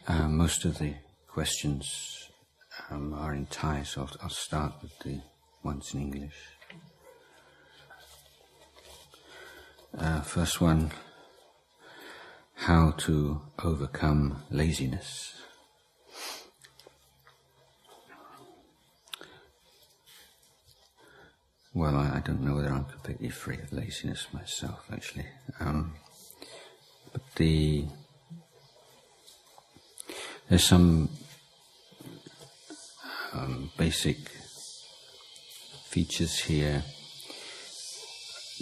Most of the questions are in Thai, so I'll start with the ones in English. First one, how to overcome laziness. Well, I don't know whether I'm completely free of laziness myself, actually. But there's some basic features here.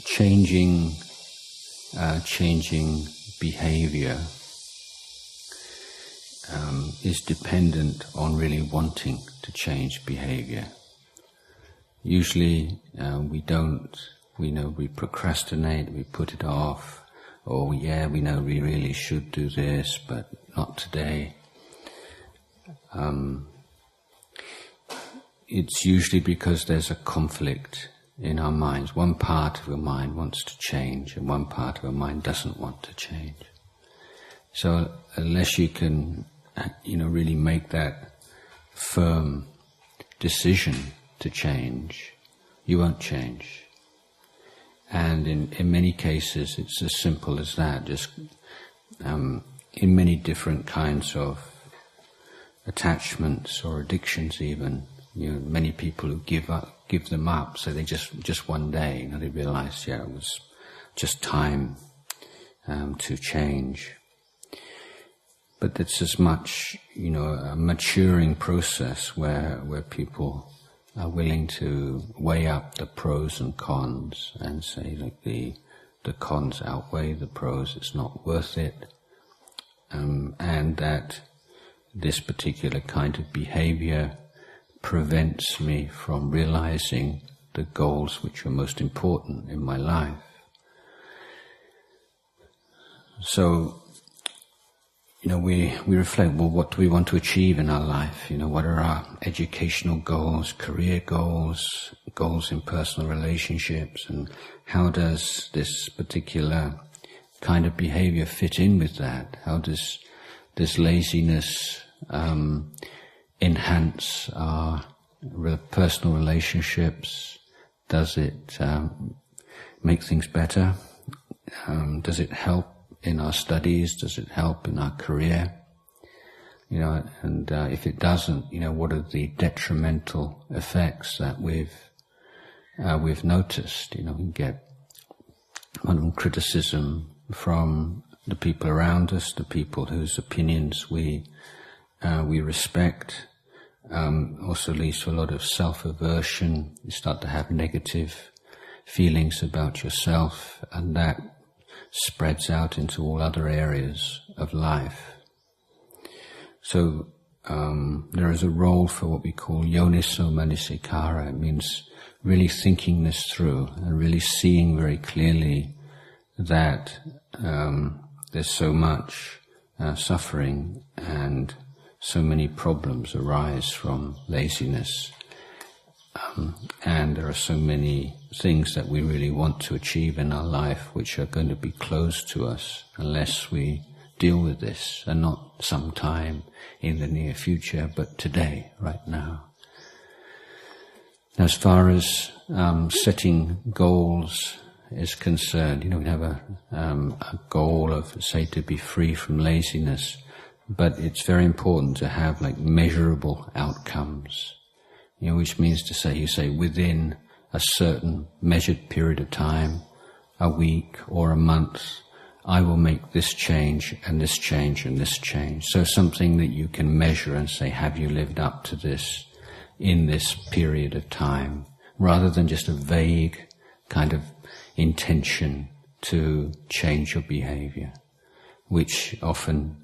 Changing behavior is dependent on really wanting to change behavior. Usually we procrastinate, we put it off, or we know we really should do this, but not today. It's usually because there's a conflict in our minds. One part of our mind wants to change and one part of our mind doesn't want to change. So unless you can, really make that firm decision to change, you won't change. And in many cases it's as simple as that, just in many different kinds of attachments or addictions even, many people who give them up, so they just one day, they realize, it was just time to change. But it's as much, a maturing process where people are willing to weigh up the pros and cons and say, the cons outweigh the pros, it's not worth it, and that this particular kind of behavior prevents me from realizing the goals which are most important in my life. So, we reflect, well, what do we want to achieve in our life? What are our educational goals, career goals, goals in personal relationships, and how does this particular kind of behavior fit in with that? How does this laziness enhance our personal relationships? Does it make things better? Does it help in our studies? Does it help in our career? And if it doesn't, what are the detrimental effects that we've noticed? We get criticism from the people around us, the people whose opinions we respect. Also leads to a lot of self-aversion. You start to have negative feelings about yourself, and that spreads out into all other areas of life. So there is a role for what we call yoniso manasikara. It means really thinking this through and really seeing very clearly that there's so much suffering and so many problems arise from laziness, and there are so many things that we really want to achieve in our life which are going to be closed to us unless we deal with this, and not sometime in the near future, but today, right now. As far as setting goals is concerned, we have a goal of, say, to be free from laziness, but it's very important to have measurable outcomes, which means to say, you say within a certain measured period of time, a week or a month, I will make this change and this change and this change. So something that you can measure and say, have you lived up to this in this period of time, rather than just a vague kind of intention to change your behavior, which often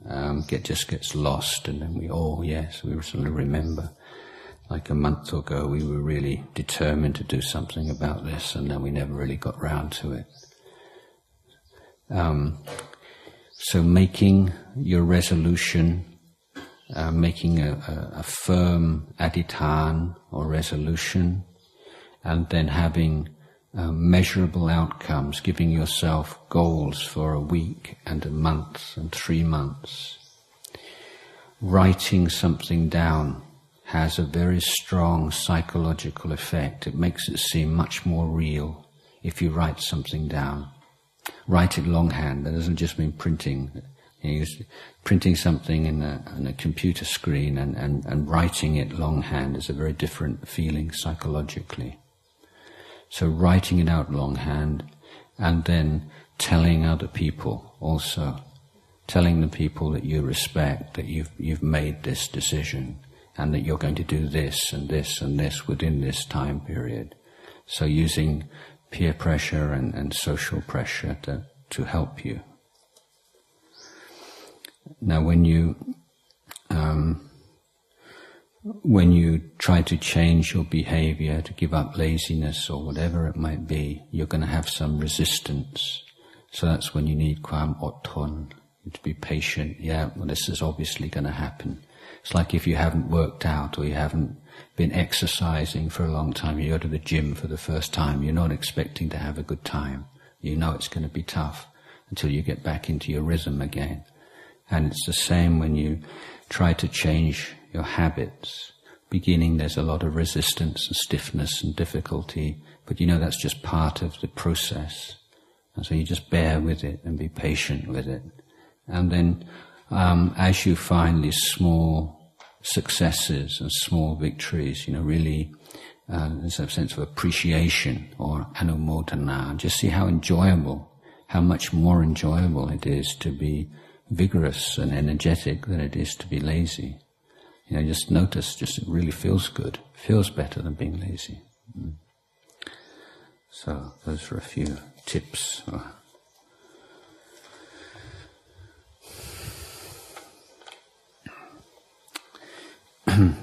just gets lost, and then we suddenly remember, like a month ago we were really determined to do something about this, and then we never really got round to it. So making your resolution, making a firm adhitthān or resolution, and then having measurable outcomes, giving yourself goals for a week and a month and 3 months. writing something down has a very strong psychological effect. It makes it seem much more real if you write something down. Write it longhand. That doesn't just mean printing. Printing something in a computer screen and writing it longhand is a very different feeling psychologically. So writing it out longhand and then telling other people also, telling the people that you respect that you've made this decision and that you're going to do this and this and this within this time period. So using peer pressure and social pressure to help you. Now when you try to change your behavior, to give up laziness or whatever it might be, you're going to have some resistance. So that's when you needความอดทน, to be patient. Yeah, well, this is obviously going to happen. It's like if you haven't worked out or you haven't been exercising for a long time, you go to the gym for the first time, you're not expecting to have a good time. You know it's going to be tough until you get back into your rhythm again. And it's the same when you try to change your habits. Beginning there's a lot of resistance and stiffness and difficulty, but you know that's just part of the process. And so you just bear with it and be patient with it. And then as you find these small successes and small victories, really there's a sense of appreciation or anumodana. Just see how enjoyable, how much more enjoyable it is to be vigorous and energetic than it is to be lazy. Just notice, it really feels good. Feels better than being lazy. So those are a few tips.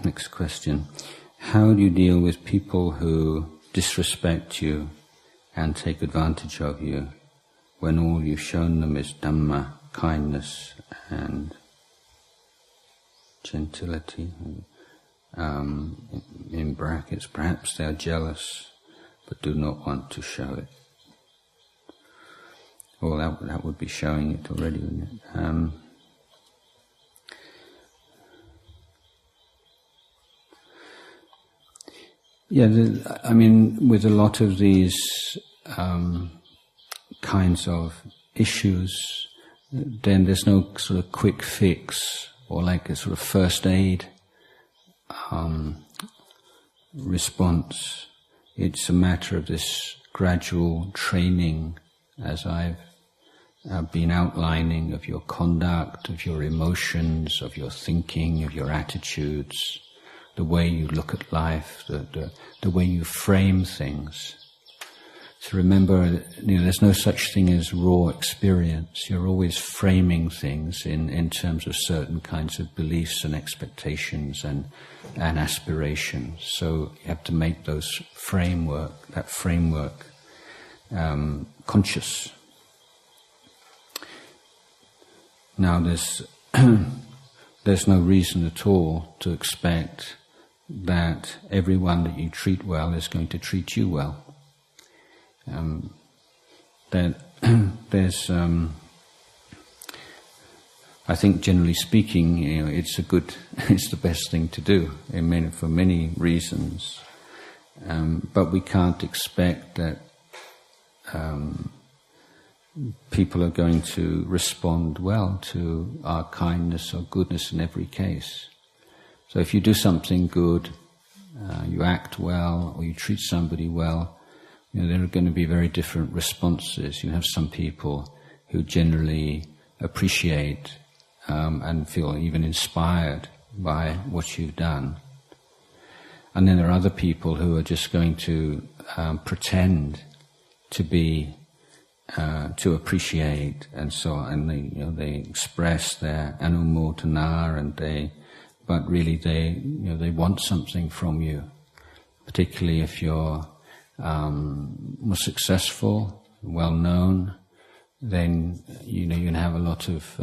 Next question. How do you deal with people who disrespect you and take advantage of you when all you've shown them is Dhamma, kindness and gentility? In brackets, perhaps they are jealous but do not want to show it. Well, that would be showing it already, wouldn't it? With a lot of these kinds of issues, then there's no sort of quick fix or like a sort of first aid response. It's a matter of this gradual training, as I've been outlining, of your conduct, of your emotions, of your thinking, of your attitudes, the way you look at life, the way you frame things. So remember, there's no such thing as raw experience. You're always framing things in terms of certain kinds of beliefs and expectations and aspirations. So you have to make that framework conscious. Now there's no reason at all to expect that everyone that you treat well is going to treat you well. There's, I think generally speaking, it's the best thing to do for many reasons. But we can't expect that people are going to respond well to our kindness or goodness in every case. So if you do something good, you act well, or you treat somebody well, there are going to be very different responses. You have some people who generally appreciate and feel even inspired by what you've done. And then there are other people who are just going to pretend to be, to appreciate and so on. And they express their anumodana, but really they want something from you. Particularly if you're more successful, well known, then you can have a lot of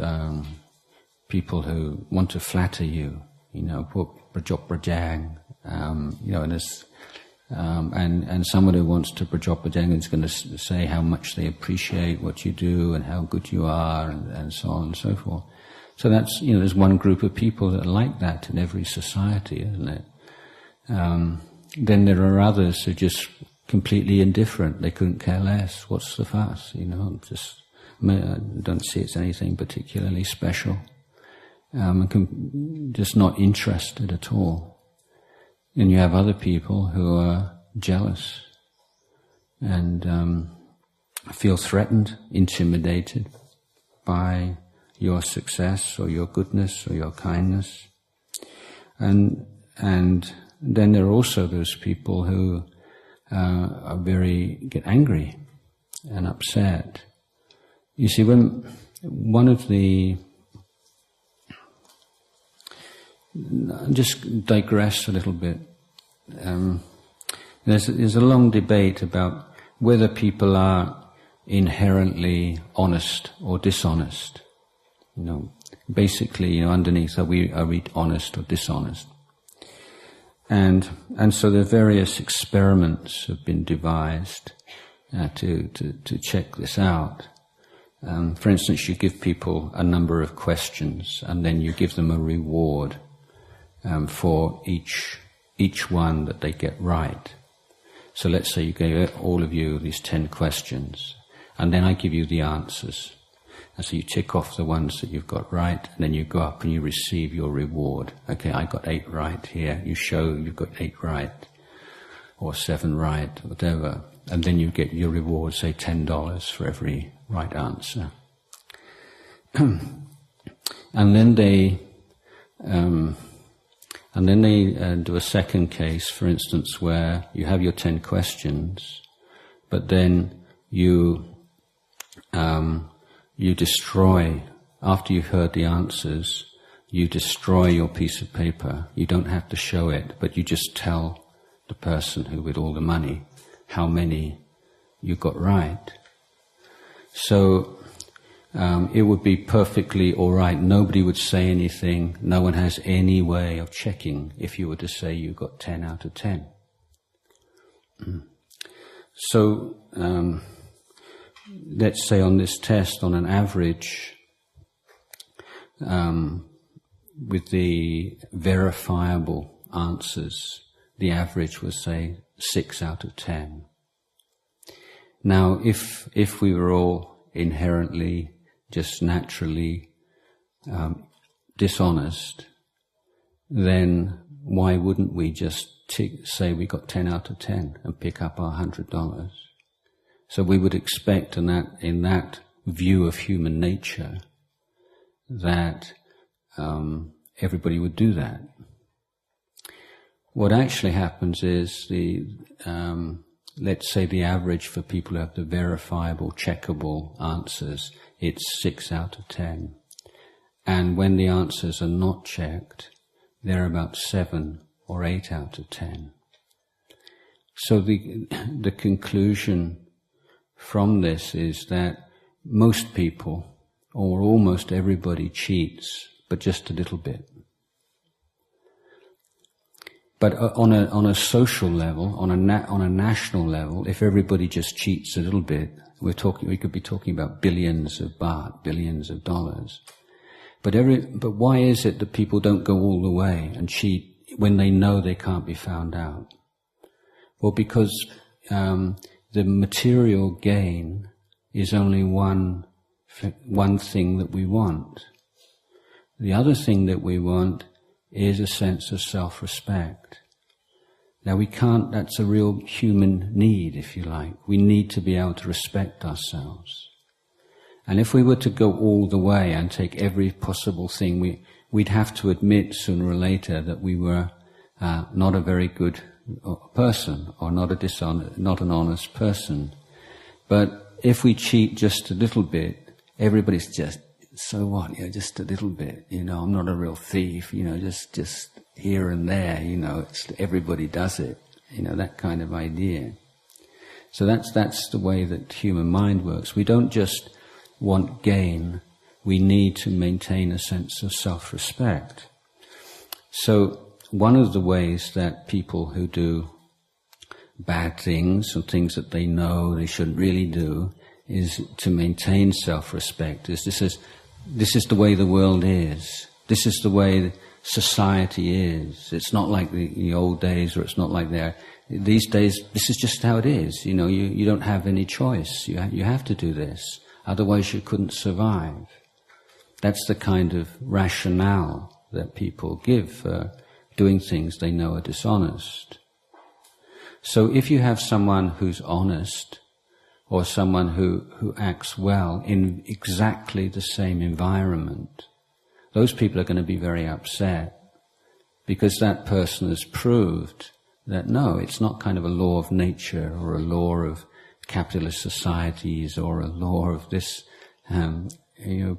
people who want to flatter you. Prajop prajang, and someone who wants to prajop prajang is going to say how much they appreciate what you do and how good you are and so on and so forth. So that's, there's one group of people that are like that in every society, isn't it? Then there are others who are just completely indifferent. They couldn't care less. What's the fuss? Just don't see it's anything particularly special. Just not interested at all. And you have other people who are jealous and feel threatened, intimidated by your success or your goodness or your kindness. And then there are also those people who get angry and upset. You see, when one of the... just digress a little bit. There's a long debate about whether people are inherently honest or dishonest. Basically, underneath, are we honest or dishonest? And so the various experiments have been devised to check this out. For instance, you give people a number of questions, and then you give them a reward for each one that they get right. So let's say you gave all of you these 10 questions, and then I give you the answers. And so you tick off the ones that you've got right, and then you go up and you receive your reward. Okay, I got 8 right here. You show you've got 8 right, or 7 right, whatever. And then you get your reward, say $10 for every right answer. And then they do a second case, for instance, where you have your 10 questions, but then you destroy, after you've heard the answers, you destroy your piece of paper. You don't have to show it, but you just tell the person who with all the money how many you got right. So it would be perfectly all right. Nobody would say anything. No one has any way of checking if you were to say you got 10 out of 10. So let's say on this test, on an average, with the verifiable answers, the average was, say, 6 out of 10. Now, if we were all inherently, just naturally dishonest, then why wouldn't we just say we got 10 out of 10 and pick up our $100? So we would expect in that view of human nature that everybody would do that. What actually happens is let's say the average for people who have the verifiable, checkable answers, it's 6 out of 10. And when the answers are not checked, they're about 7 or 8 out of 10. So the conclusion from this is that most people, or almost everybody, cheats, but just a little bit. But on a social level, on a national level, if everybody just cheats a little bit, we could be talking about billions of baht, billions of dollars. But why is it that people don't go all the way and cheat when they know they can't be found out? Well, because the material gain is only one thing that we want. The other thing that we want is a sense of self-respect. Now that's a real human need, if you like. We need to be able to respect ourselves. And if we were to go all the way and take every possible thing, we'd have to admit sooner or later that we were not a very good person, or not an honest person. But if we cheat just a little bit, everybody's just, so what, just a little bit, I'm not a real thief, just here and there, everybody does it, that kind of idea. So that's the way that human mind works. We don't just want gain, we need to maintain a sense of self-respect. So one of the ways that people who do bad things, or things that they know they shouldn't really do, is to maintain self-respect. This is this is the way the world is. This is the way society is. It's not like the old days, or it's not like there. These days, this is just how it is. You don't have any choice. You have to do this. Otherwise you couldn't survive. That's the kind of rationale that people give for doing things they know are dishonest. So if you have someone who's honest, or someone who acts well in exactly the same environment, those people are going to be very upset, because that person has proved that no, it's not kind of a law of nature, or a law of capitalist societies, or a law of this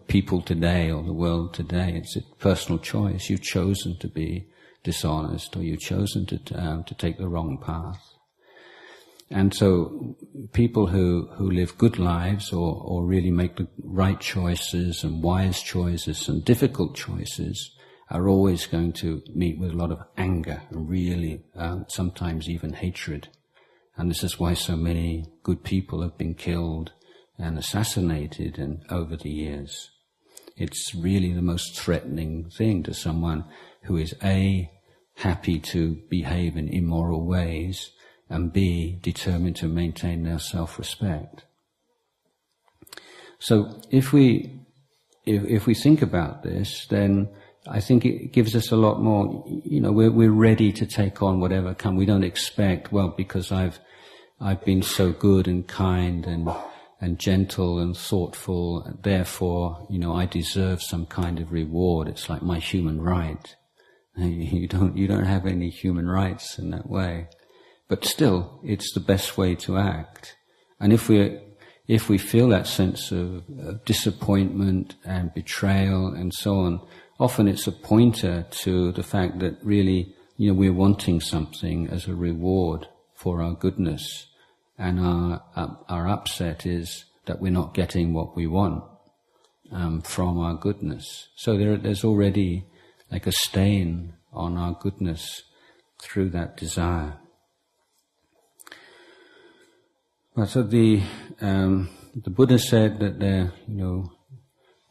people today or the world today. It's a personal choice. You've chosen to be dishonest, or you've chosen to take the wrong path. And so people who live good lives, or really make the right choices and wise choices and difficult choices, are always going to meet with a lot of anger and really sometimes even hatred. And this is why so many good people have been killed and assassinated over the years. It's really the most threatening thing to someone who is A, happy to behave in immoral ways, and B, determined to maintain their self-respect. So if we think about this, then I think it gives us a lot more, we're ready to take on whatever comes. We don't expect, well, because I've been so good and kind and gentle and thoughtful, therefore, I deserve some kind of reward. It's like my human right. You don't have any human rights in that way. But still, it's the best way to act. And if we feel that sense of disappointment and betrayal and so on, often it's a pointer to the fact that really, we're wanting something as a reward for our goodness. And our upset is that we're not getting what we want from our goodness. So there's already like a stain on our goodness through that desire. So the Buddha said that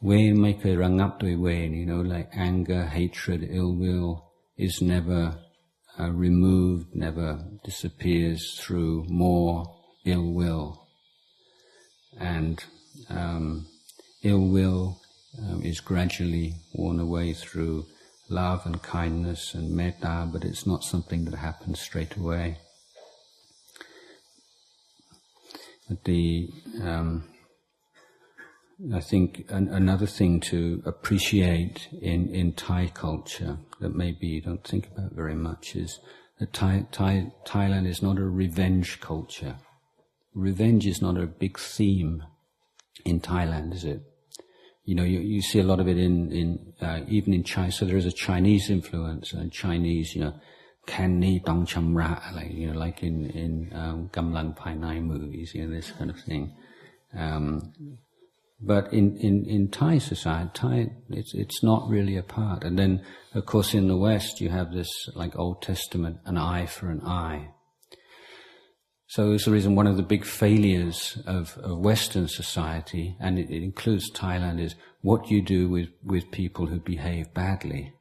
wenไม่เคยระงับด้วยเวร, like anger, hatred, ill will is never removed, never disappears through more ill will. And ill will is gradually worn away through love and kindness and metta, but it's not something that happens straight away. I think another thing to appreciate in Thai culture that maybe you don't think about very much is that Thailand is not a revenge culture. Revenge is not a big theme in Thailand, is it? You see a lot of it even in China. So there is a Chinese influence, and Chinese, can ni tong chamra, like in Gamlang Pai Nai movies, this kind of thing. But in Thai society, it's not really a part. And then, of course, in the West, you have this like Old Testament, an eye for an eye. So it's the reason one of the big failures of Western society, and it includes Thailand, is what you do with people who behave badly.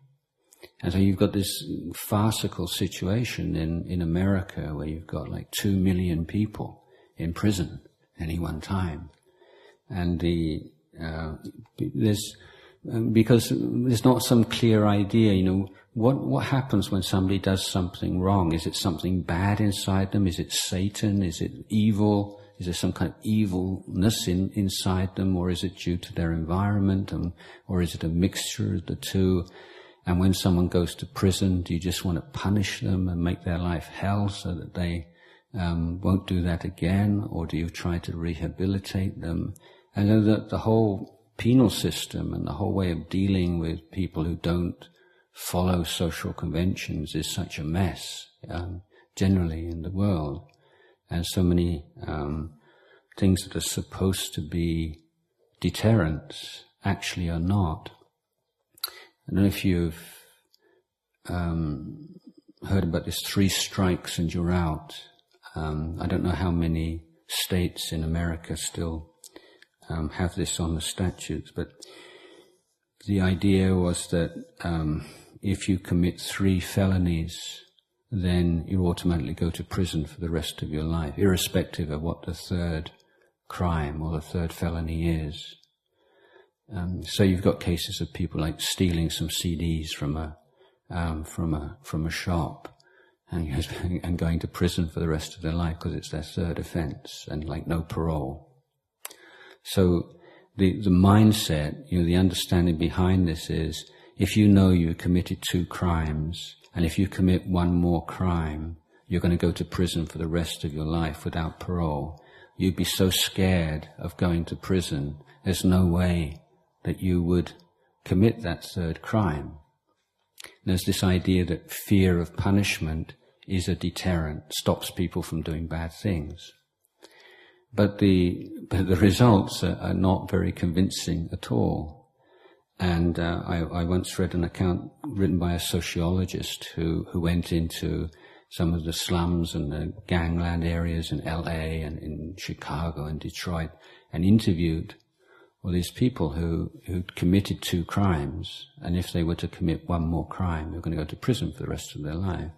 And so you've got this farcical situation in America where you've got like 2 million people in prison any one time. And because there's not some clear idea, what happens when somebody does something wrong? Is it something bad inside them? Is it Satan? Is it evil? Is there some kind of evilness inside them? Or is it due to their environment? Or is it a mixture of the two? And when someone goes to prison, do you just want to punish them and make their life hell so that they won't do that again? Or do you try to rehabilitate them? And then the whole penal system and the whole way of dealing with people who don't follow social conventions is such a mess, generally in the world. And so many things that are supposed to be deterrents actually are not. I don't know if you've heard about this 3 strikes and you're out. I don't know how many states in America still have this on the statutes, but the idea was that if you commit 3 felonies, then you automatically go to prison for the rest of your life, irrespective of what the 3rd crime or the 3rd felony is. So you've got cases of people like stealing some CDs from a shop and going to prison for the rest of their life because it's their 3rd offense and like no parole. So the mindset, the understanding behind this is, if you know you committed 2 crimes, and if you commit 1 more crime, you're going to go to prison for the rest of your life without parole. You'd be so scared of going to prison, there's no way that you would commit that 3rd crime. There's this idea that fear of punishment is a deterrent, stops people from doing bad things. But the results are not very convincing at all. And I once read an account written by a sociologist who went into some of the slums and the gangland areas in LA and in Chicago and Detroit and interviewed all these people who'd committed 2 crimes, and if they were to commit 1 more crime, they were going to go to prison for the rest of their life.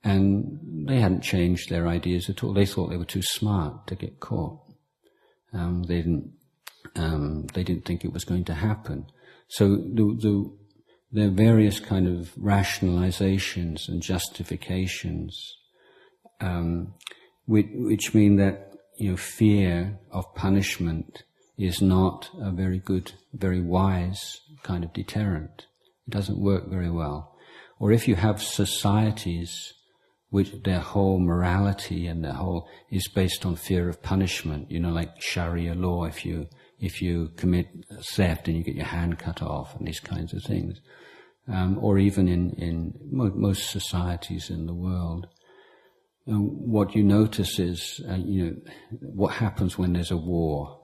And they hadn't changed their ideas at all. They thought they were too smart to get caught. They didn't think it was going to happen. So there are various kind of rationalizations and justifications, which mean that fear of punishment is not a very good, very wise kind of deterrent. It doesn't work very well. Or if you have societies which their whole morality and their whole is based on fear of punishment, like Sharia law, if you commit theft and you get your hand cut off and these kinds of things, or even in most societies in the world, what you notice is, what happens when there's a war.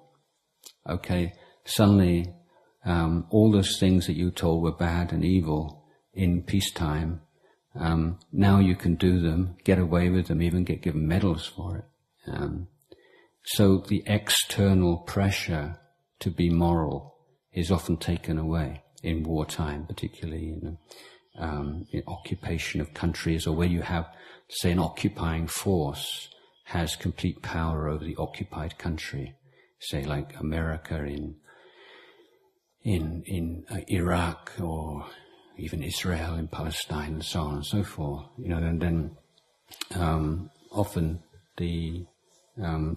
Okay, suddenly all those things that you told were bad and evil in peacetime, now you can do them, get away with them, even get given medals for it. So the external pressure to be moral is often taken away in wartime, particularly in occupation of countries, or where you have, say, an occupying force has complete power over the occupied country, say like America in Iraq, or even Israel in Palestine, and so on and so forth. And then often the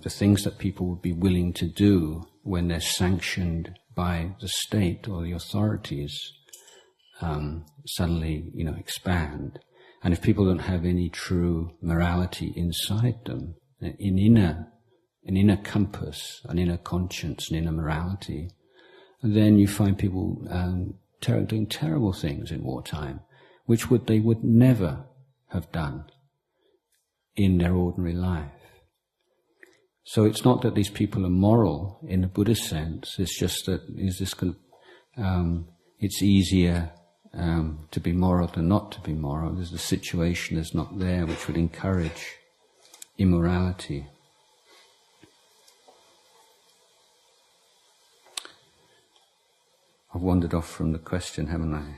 things that people would be willing to do when they're sanctioned by the state or the authorities suddenly, expand. And if people don't have any true morality inside them, an inner compass, an inner conscience, an inner morality, then you find people doing terrible things in wartime, which they would never have done in their ordinary life. So it's not that these people are moral in the Buddhist sense. It's just that it's easier to be moral than not to be moral. There's a situation that's not there which would encourage immorality. I've wandered off from the question, haven't I?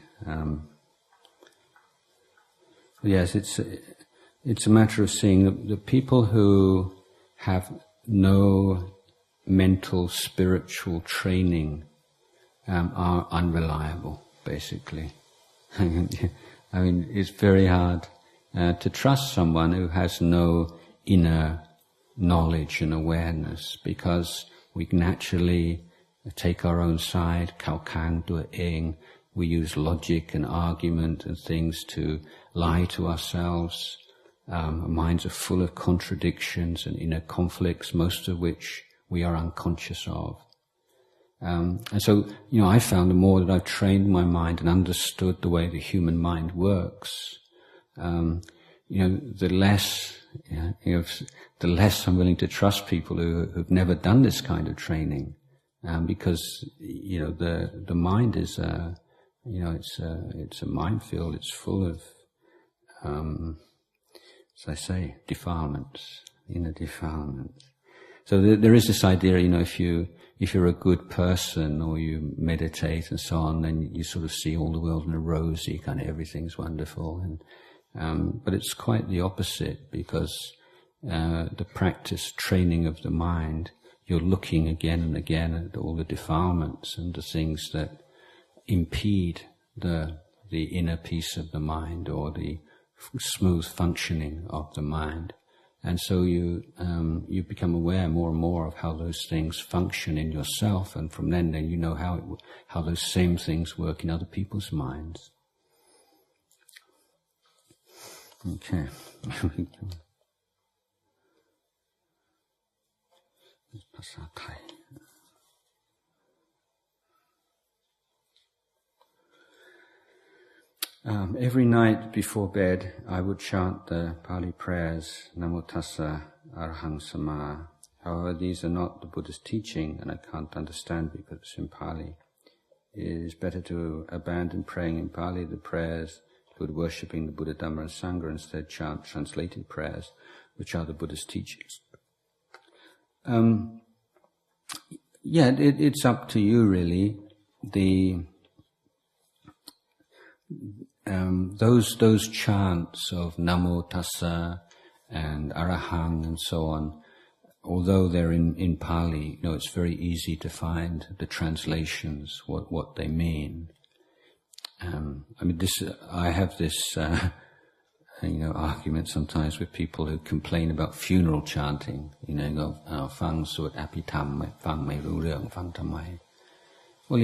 Yes, it's a matter of seeing the people who have no mental, spiritual training are unreliable, basically. I mean, it's very hard to trust someone who has no inner knowledge and awareness, because we naturally take our own side, khao khang tua eng. We use logic and argument and things to lie to ourselves. Our minds are full of contradictions and inner conflicts, most of which we are unconscious of. And so, I found the more that I've trained my mind and understood the way the human mind works, the less I'm willing to trust people who've never done this kind of training, because the mind is it's a minefield. It's full of as I say, defilements, inner defilements. So there is this idea, if if you're a good person or you meditate and so on, then you sort of see all the world in a rosy kind of everything's wonderful. But it's quite the opposite, because the practice, training of the mind, you're looking again and again at all the defilements and the things that impede the inner peace of the mind or the smooth functioning of the mind. And so you become aware more and more of how those things function in yourself, and from then you know how those same things work in other people's minds. Okay. Every night before bed, I would chant the Pali prayers, Namo Tassa Arahang Sama. However, these are not the Buddha's teaching, and I can't understand because it's in Pali. It is better to abandon praying in Pali the prayers, good worshipping the Buddha, Dhamma and Sangha, instead chant translated prayers, which are the Buddha's teachings. It's up to you really. Those chants of Namo Tassa and Arahang and so on, although they're in Pali, it's very easy to find the translations, what they mean. I have this argument sometimes with people who complain about funeral chanting. Fang suat apitam, fang mai ru reung, fang tamai. Well,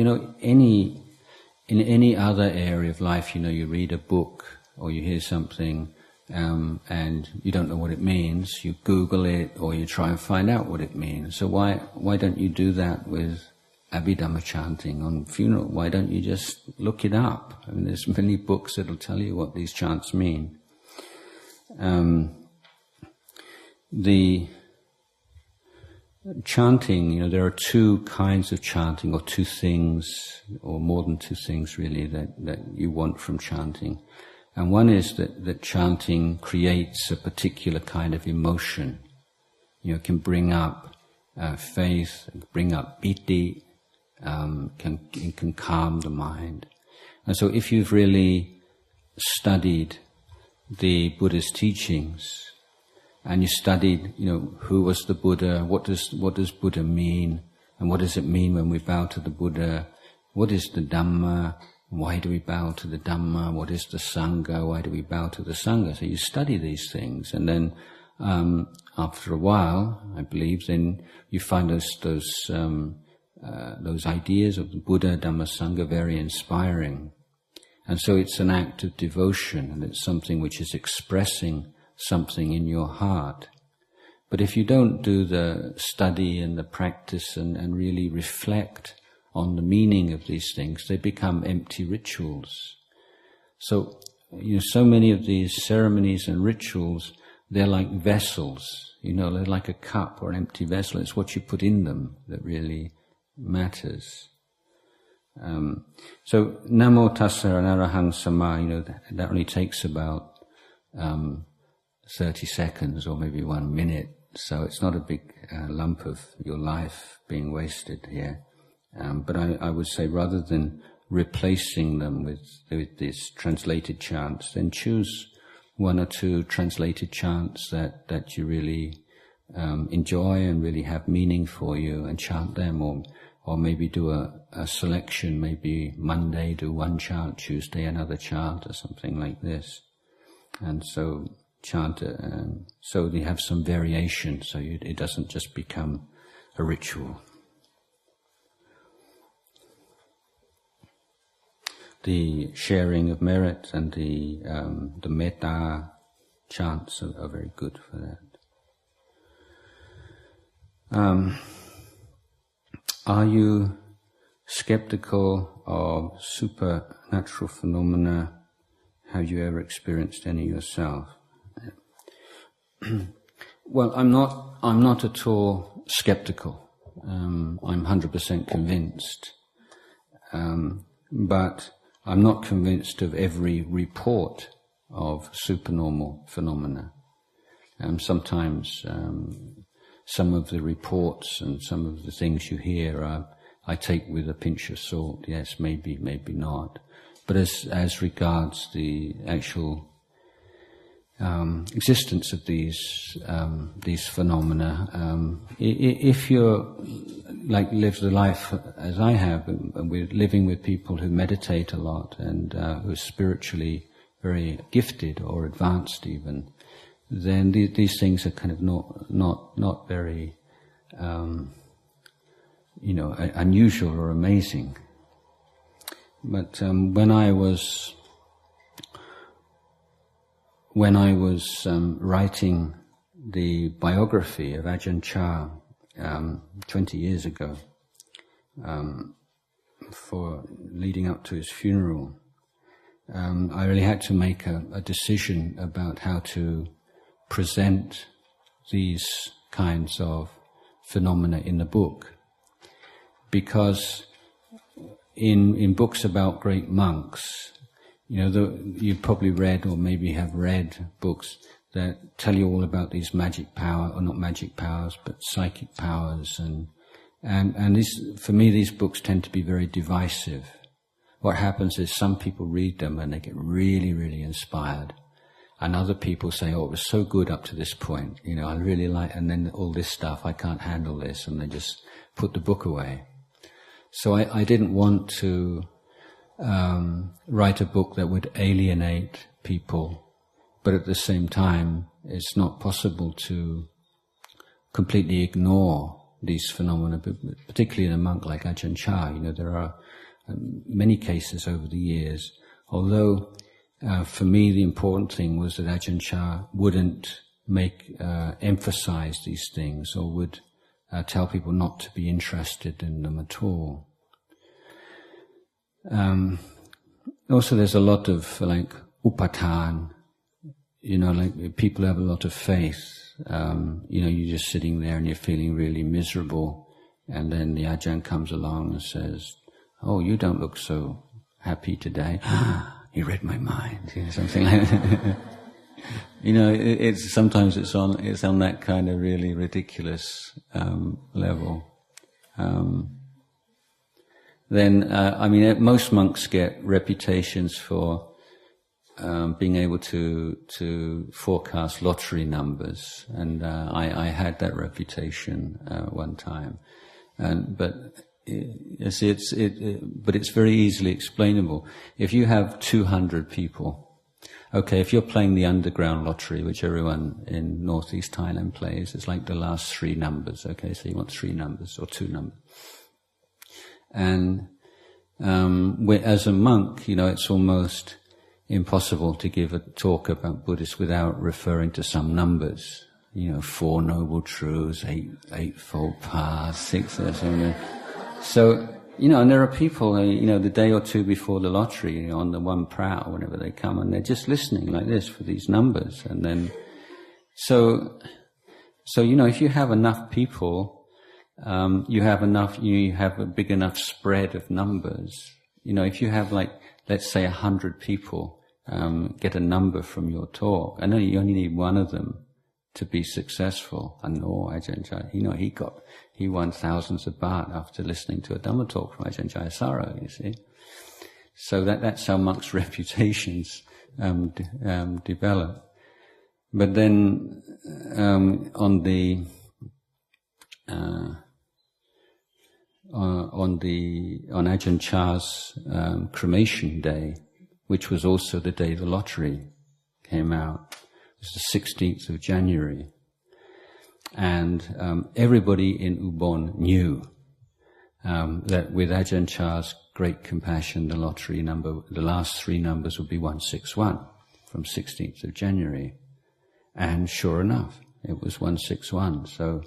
in any other area of life, you read a book or you hear something and you don't know what it means, you Google it or you try and find out what it means. So why don't you do that with Abhidhamma chanting on funeral? Why don't you just look it up? There's many books that'll tell you what these chants mean. The chanting, there are two kinds of chanting, or two things, or more than two things really, that you want from chanting. And one is that chanting creates a particular kind of emotion. It can bring up faith, bring up piti, it can calm the mind. And so if you've really studied the Buddha's teachings, and you studied, who was the Buddha, what does Buddha mean, and what does it mean when we bow to the Buddha, what is the Dhamma, why do we bow to the Dhamma, what is the Sangha, why do we bow to the Sangha? So you study these things, and then after a while, I believe, then you find those ideas of the Buddha, Dhamma, Sangha very inspiring. And so it's an act of devotion, and it's something which is expressing something in your heart. But if you don't do the study and the practice and really reflect on the meaning of these things, they become empty rituals. So, so many of these ceremonies and rituals, they're like vessels, they're like a cup or an empty vessel. It's what you put in them that really matters. So, Namo Tassa and Arahang Sama, that only takes about 30 seconds or maybe 1 minute, so it's not a big lump of your life being wasted here. But I would say, rather than replacing them with these translated chants, then choose one or two translated chants that you really enjoy and really have meaning for you, and chant them, or maybe do a selection, maybe Monday do one chant, Tuesday another chant, or something like this. And so chant, so you have some variation, so it doesn't just become a ritual. The sharing of merit and the metta chants are very good for that. Are you skeptical of supernatural phenomena? Have you ever experienced any yourself? Well, I'm not at all skeptical. I'm 100% convinced. But I'm not convinced of every report of supernormal phenomena. Sometimes some of the reports and some of the things you hear I take with a pinch of salt. Yes, maybe not. But as regards the actual existence of these phenomena, if you're like live the life as I have, and we're living with people who meditate a lot and who are spiritually very gifted or advanced even, then these things are kind of not very unusual or amazing. But when I was writing the biography of Ajahn Chah 20 years ago, for leading up to his funeral, I really had to make a decision about how to present these kinds of phenomena in the book, because in books about great monks, you've probably read or maybe have read books that tell you all about these magic power, or not magic powers, but psychic powers, and these, for me, these books tend to be very divisive. What happens is some people read them and they get really, really inspired, and other people say, "Oh, it was so good up to this point, I really like," and then all this stuff, I can't handle this, and they just put the book away. So I didn't want to write a book that would alienate people, but at the same time, it's not possible to completely ignore these phenomena, particularly in a monk like Ajahn Chah. There are many cases over the years, although for me the important thing was that Ajahn Chah wouldn't emphasize these things, or would tell people not to be interested in them at all. Also, there's a lot of like upatan, like people have a lot of faith. You're just sitting there and you're feeling really miserable, and then the Ajahn comes along and says, "Oh, you don't look so happy today." He read my mind, something like that. Sometimes it's on that kind of really ridiculous level. Then most monks get reputations for being able to forecast lottery numbers, and I had that reputation one time, but it's very easily explainable. If you have 200 people. Okay, if you're playing the underground lottery, which everyone in northeast Thailand plays, it's like the last 3 numbers. Okay, so you want 3 numbers or 2 numbers. And as a monk, it's almost impossible to give a talk about Buddhists without referring to some numbers. 4 noble truths, 8 eightfold paths, 6 or something. So, and there are people, the day or two before the lottery, on the one prow, whenever they come, and they're just listening like this for these numbers. And then, so if you have enough people, you have a big enough spread of numbers. If you have let's say 100 people, get a number from your talk, I know you only need one of them to be successful. And Ajahn Jayasaro, he won thousands of baht after listening to a Dhamma talk from Ajahn Jayasaro, you see. So that's how monks' reputations develop. But then on Ajahn Chah's cremation day, which was also the day the lottery came out, it was the 16th of January. And everybody in Ubon knew that with Ajahn Chah's great compassion, the lottery number, the last 3 numbers would be 161 from 16th of January. And sure enough, it was 161. So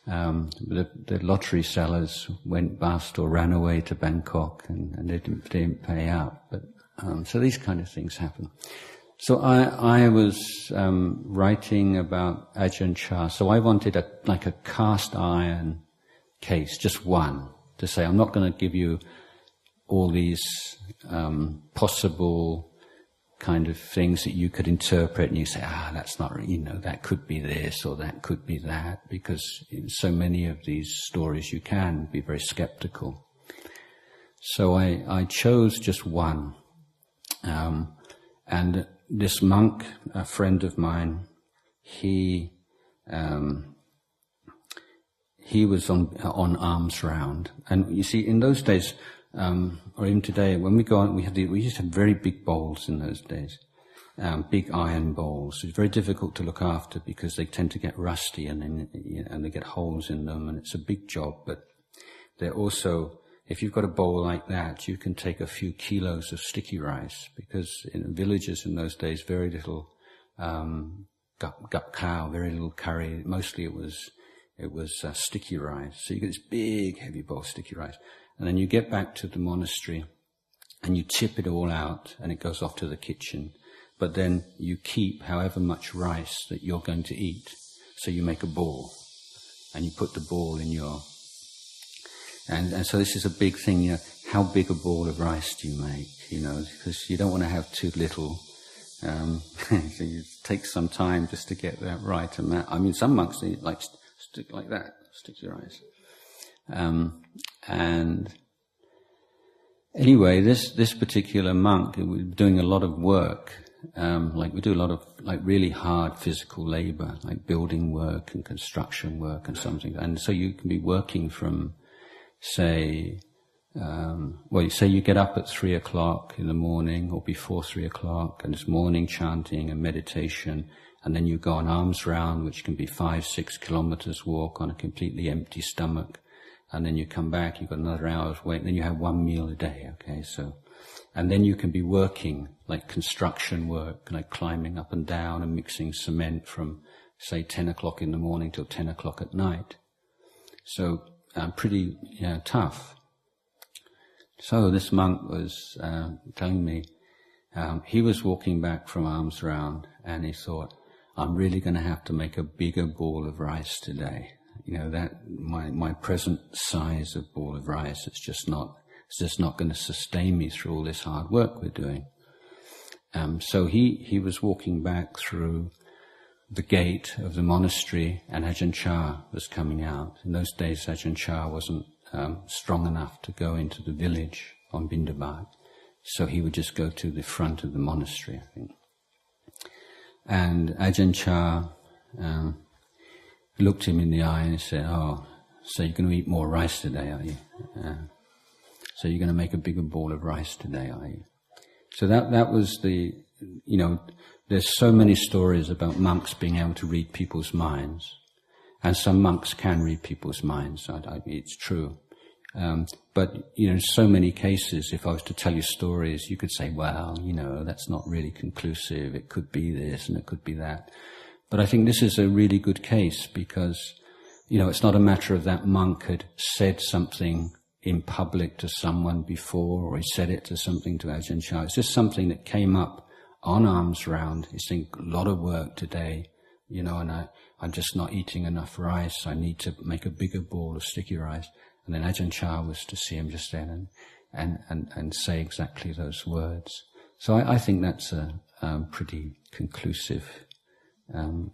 the lottery sellers went bust or ran away to Bangkok, and they didn't pay out. But so these kind of things happen. So I was writing about Ajahn Chah. So I wanted a cast iron case, just one, to say, I'm not going to give you all these possible kind of things that you could interpret, and you say, that's not, that could be this or that could be that, because in so many of these stories you can be very skeptical. So I chose just one. And this monk, a friend of mine, he was on alms round. And you see, in those days, or even today, when we go on, we used to have very big bowls in those days, big iron bowls. It's very difficult to look after because they tend to get rusty and they get holes in them, and it's a big job. But they're also, if you've got a bowl like that, you can take a few kilos of sticky rice, because in villages in those days, very little cow, very little curry. Mostly it was sticky rice. So you get this big, heavy bowl of sticky rice. And then you get back to the monastery and you tip it all out and it goes off to the kitchen. But then you keep however much rice that you're going to eat. So you make a ball and you put the ball in your... And so this is a big thing, how big a ball of rice do you make, because you don't want to have too little. So it takes some time just to get that right amount. I mean, some monks, they stick like that, stick your rice. And anyway, this particular monk, was doing a lot of work, we do a lot of really hard physical labor, like building work and construction work and something. And so you can be working from, say you get up at 3 o'clock in the morning or before 3 o'clock, and it's morning chanting and meditation, and then you go on alms round, which can be 5-6 kilometers walk on a completely empty stomach, and then you come back, you've got another hour's wait, and then you have one meal a day, okay, so, and then you can be working, like construction work, like climbing up and down and mixing cement from, say, 10 o'clock in the morning till 10 o'clock at night. So, pretty tough. So this monk was telling me, he was walking back from alms round, and he thought, I'm really going to have to make a bigger ball of rice today. That my present size of ball of rice, it's just not going to sustain me through all this hard work we're doing. So he was walking back through the gate of the monastery, and Ajahn Chah was coming out. In those days, Ajahn Chah wasn't strong enough to go into the village on Bindabat, so he would just go to the front of the monastery, I think. And Ajahn Chah looked him in the eye and said, so you're going to eat more rice today, are you? So you're going to make a bigger ball of rice today, are you? So that was the, there's so many stories about monks being able to read people's minds. And some monks can read people's minds, it's true. But, in so many cases, if I was to tell you stories, you could say, well, that's not really conclusive. It could be this and it could be that. But I think this is a really good case because, it's not a matter of that monk had said something in public to someone before, or he said it to something to Ajahn Chah. It's just something that came up on alms round. He's saying, a lot of work today, and I'm just not eating enough rice. I need to make a bigger ball of sticky rice. And then Ajahn Chah was to see him just then and say exactly those words. So I think that's a pretty conclusive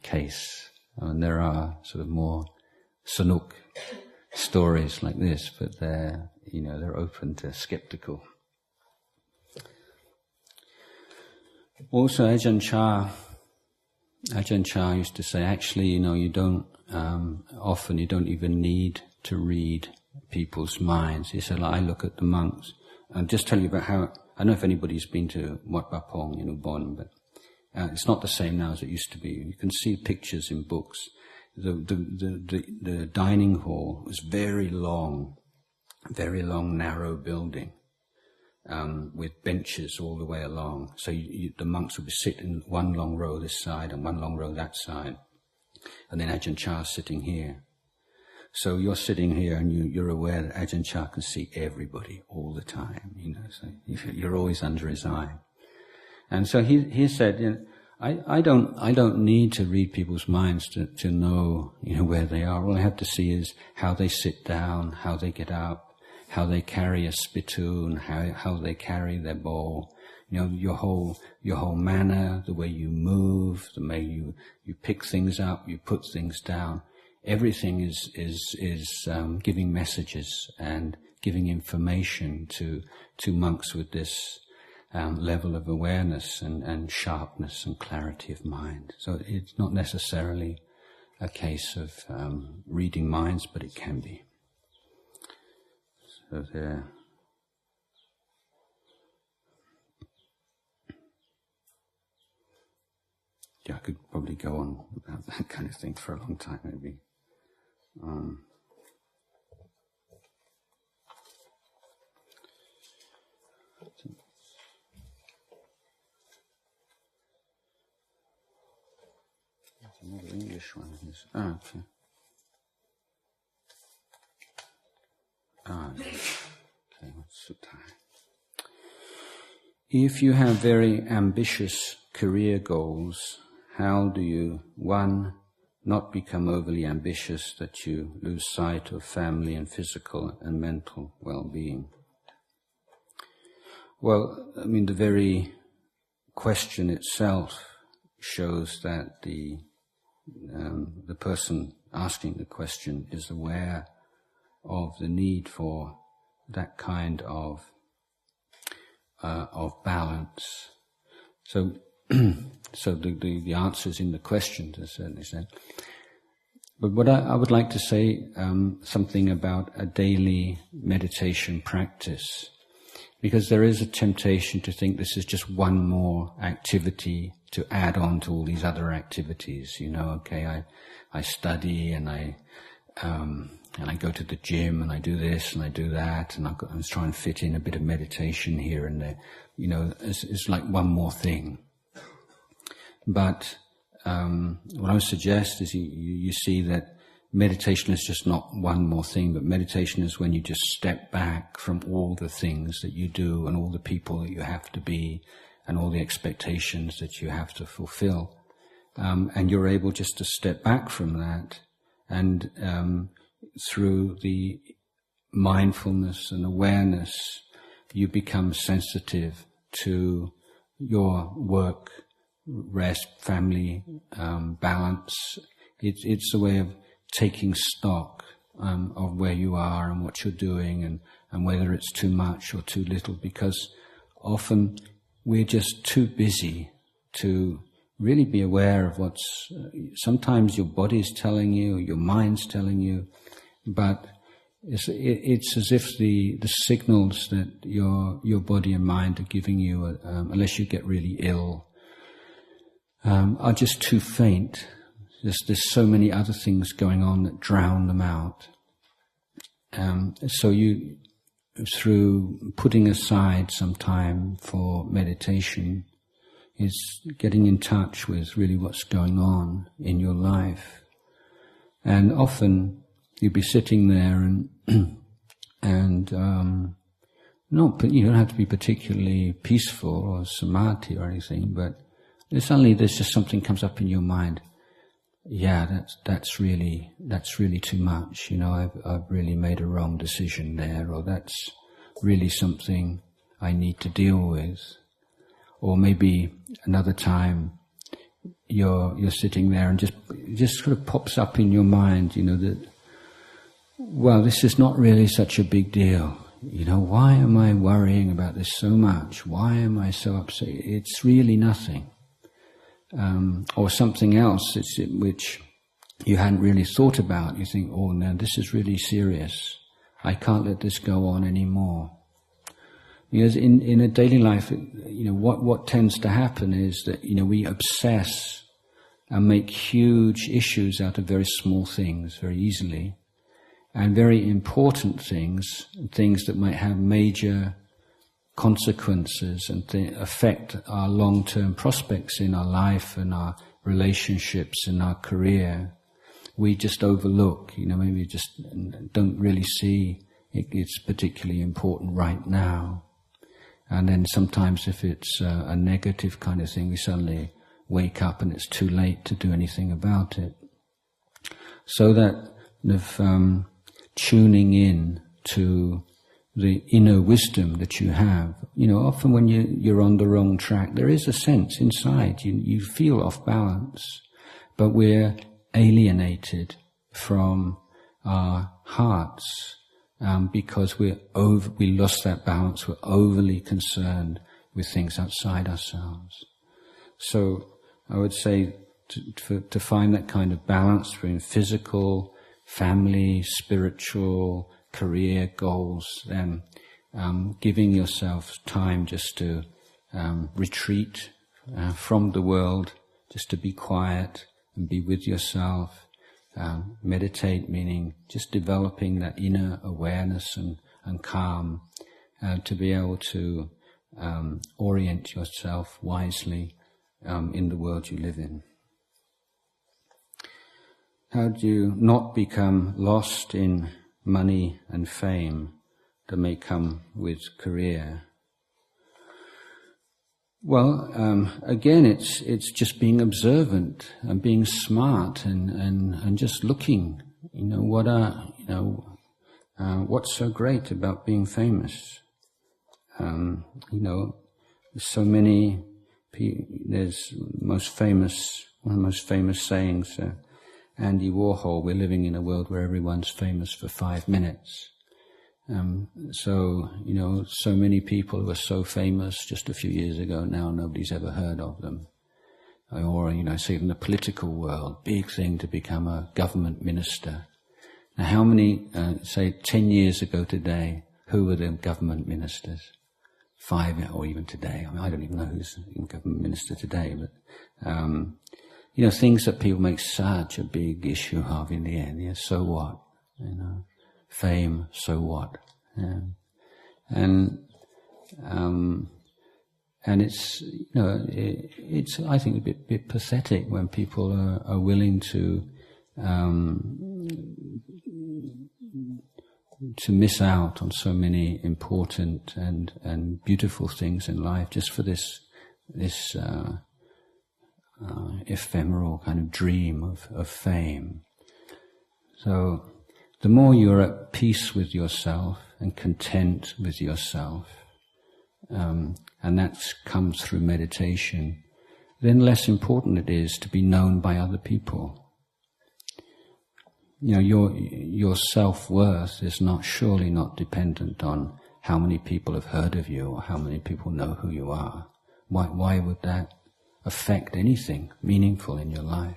case. And there are sort of more Sanuk stories like this, but they're open to skeptical. Also, Ajahn Chah used to say, actually, you don't, often you don't even need to read people's minds. He said, I look at the monks, and just tell you about how, I don't know if anybody's been to Wat Bapong in Boon, but it's not the same now as it used to be. You can see pictures in books. The dining hall was very long, narrow building, with benches all the way along. So the monks would be sitting in one long row this side and one long row that side. And then Ajahn Chah sitting here. So you're sitting here and you're aware that Ajahn Chah can see everybody all the time, so you're always under his eye. And so he said, I don't need to read people's minds to know, where they are. All I have to see is how they sit down, how they get up, how they carry a spittoon, how they carry their bowl. Your whole manner, the way you move, the way you pick things up, you put things down. Everything is giving messages and giving information to monks with this level of awareness and sharpness and clarity of mind. So it's not necessarily a case of reading minds, but it can be. So there. Yeah, I could probably go on about that kind of thing for a long time, maybe. There's another English one. Okay. Okay, what's Sutta? If you have very ambitious career goals, how do you, 1, not become overly ambitious that you lose sight of family and physical and mental well-being? Well, I mean, the very question itself shows that the person asking the question is aware of the need for that kind of balance. So the answer is in the question to a certain extent. But what I would like to say something about a daily meditation practice, because there is a temptation to think this is just one more activity to add on to all these other activities. I study and I go to the gym and I do this and I do that and I'm trying to fit in a bit of meditation here and there. It's like one more thing. But what I would suggest is you see that meditation is just not one more thing, but meditation is when you just step back from all the things that you do and all the people that you have to be and all the expectations that you have to fulfill. And you're able just to step back from that and through the mindfulness and awareness, you become sensitive to your work, rest, family, balance. It's a way of taking stock of where you are and what you're doing and whether it's too much or too little, because often we're just too busy to really be aware of what's sometimes your body's telling you or your mind's telling you, but it's as if the signals that your body and mind are giving you, unless you get really ill, are just too faint. There's so many other things going on that drown them out. So you, through putting aside some time for meditation, is getting in touch with really what's going on in your life. And often you'll be sitting there and you don't have to be particularly peaceful or samadhi or anything, but suddenly there's just something comes up in your mind. Yeah, that's really too much. I've really made a wrong decision there, or that's really something I need to deal with. Or maybe another time you're sitting there and just sort of pops up in your mind, that, well, this is not really such a big deal. Why am I worrying about this so much? Why am I so upset? It's really nothing. Or something else which you hadn't really thought about. You think, oh no, this is really serious. I can't let this go on anymore. Because in a daily life, what tends to happen is that, we obsess and make huge issues out of very small things very easily, and very important things that might have major consequences and affect our long-term prospects in our life and our relationships and our career, we just overlook, maybe just don't really see it's particularly important right now. And then sometimes if it's a negative kind of thing, we suddenly wake up and it's too late to do anything about it. So that tuning in to the inner wisdom that you have. Often when you're on the wrong track, there is a sense inside, you feel off balance, but we're alienated from our hearts because we lost that balance, we're overly concerned with things outside ourselves. So I would say to find that kind of balance between physical, family, spiritual, career goals, then giving yourself time just to retreat from the world, just to be quiet and be with yourself. Meditate, meaning just developing that inner awareness and calm to be able to orient yourself wisely in the world you live in. How do you not become lost in money and fame that may come with career? Well, again, it's just being observant and being smart and just looking. What's so great about being famous? So many. There's one of the most famous sayings. Andy Warhol, we're living in a world where everyone's famous for 5 minutes. So many people who were so famous just a few years ago, now nobody's ever heard of them. Or, say in the political world, big thing to become a government minister. Now how many, say 10 years ago today, who were the government ministers? 5, or even today. I don't even know who's in government minister today, but, things that people make such a big issue of in the end. Yeah, so what? Fame, so what? Yeah. And it's, it's, I think, a bit pathetic when people are willing to miss out on so many important and beautiful things in life just for this ephemeral kind of dream of fame. So the more you're at peace with yourself and content with yourself, and that comes through meditation, then less important it is to be known by other people. Your self-worth is surely not dependent on how many people have heard of you or how many people know who you are. Why would that affect anything meaningful in your life?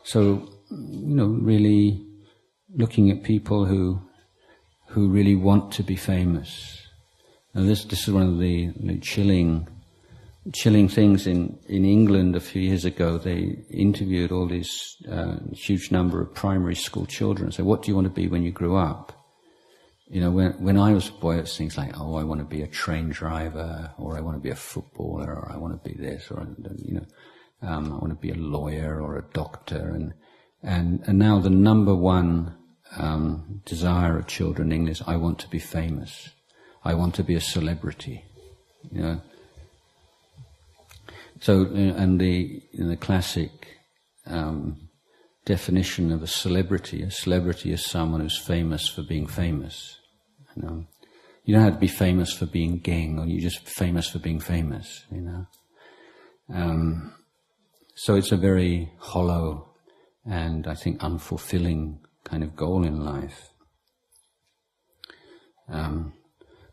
So, really looking at people who really want to be famous. Now this is one of the chilling things in England a few years ago. They interviewed all these huge number of primary school children. So what do you want to be when you grew up? When I was a boy, it's things like, I want to be a train driver, or I want to be a footballer, or I want to be this, or I want to be a lawyer or a doctor. And now the number one desire of children in English is, I want to be famous. I want to be a celebrity. So, and the classic definition of a celebrity is someone who's famous for being famous. You don't have to be famous for being gang, or you're just famous for being famous. So it's a very hollow and I think unfulfilling kind of goal in life.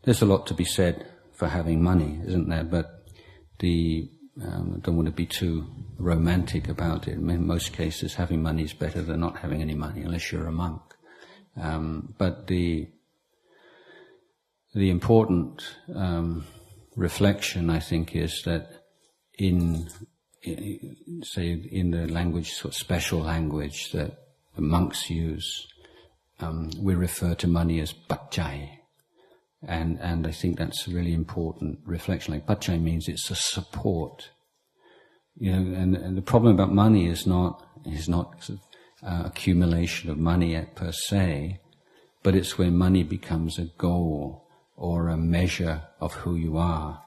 There's a lot to be said for having money, isn't there? But I don't want to be too romantic about it. In most cases, having money is better than not having any money, unless you're a monk. But the important reflection, I think, is that in the language, sort of special language that the monks use, we refer to money as pachai. And I think that's a really important reflection. Like pachai means it's a support. And the problem about money is not sort of, accumulation of money per se, but it's when money becomes a goal or a measure of who you are,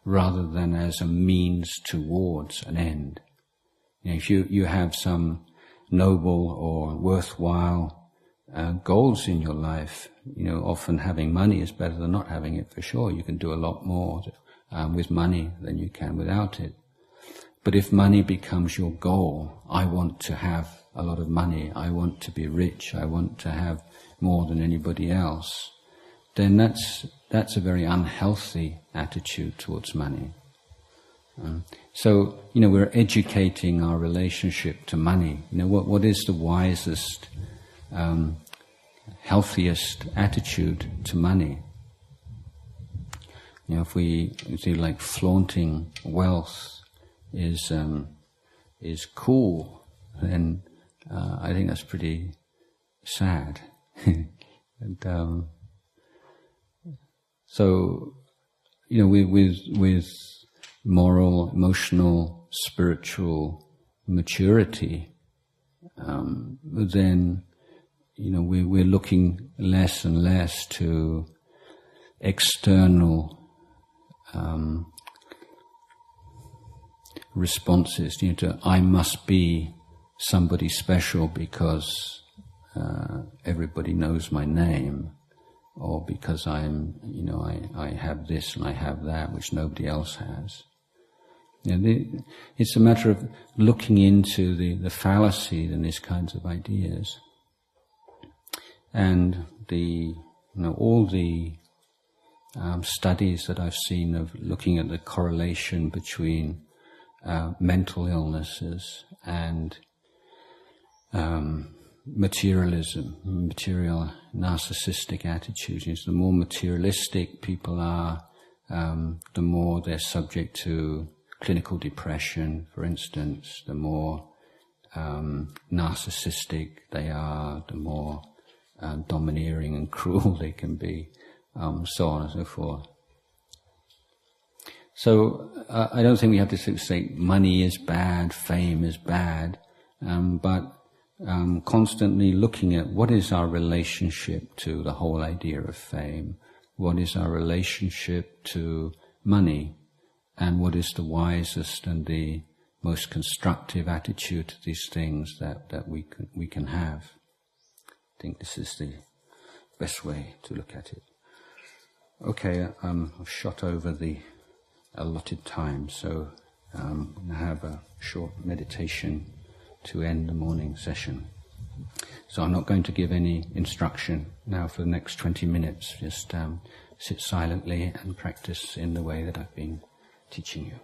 rather than as a means towards an end. If you have some noble or worthwhile goals in your life. Often having money is better than not having it, for sure. You can do a lot more with money than you can without it. But if money becomes your goal, I want to have a lot of money, I want to be rich, I want to have more than anybody else, then that's a very unhealthy attitude towards money. So we're educating our relationship to money. What is the wisest, healthiest attitude to money? If we see like flaunting wealth is cool, then I think that's pretty sad. And so with moral, emotional, spiritual maturity, then we're looking less and less to external responses. To I must be somebody special because everybody knows my name, or because I'm I have this and I have that which nobody else has. It's a matter of looking into the fallacy in these kinds of ideas, and all the studies that I've seen of looking at the correlation between mental illnesses and materialism, material narcissistic attitudes. The more materialistic people are, the more they're subject to clinical depression, for instance. The more narcissistic they are, the more domineering and cruel they can be, so on and so forth. So I don't think we have to say money is bad, fame is bad, but constantly looking at what is our relationship to the whole idea of fame, what is our relationship to money, and what is the wisest and the most constructive attitude to these things that we can have. I think this is the best way to look at it. Okay, I've shot over the allotted time, so I'm going to have a short meditation to end the morning session. So I'm not going to give any instruction now for the next 20 minutes. Just sit silently and practice in the way that I've been teaching you.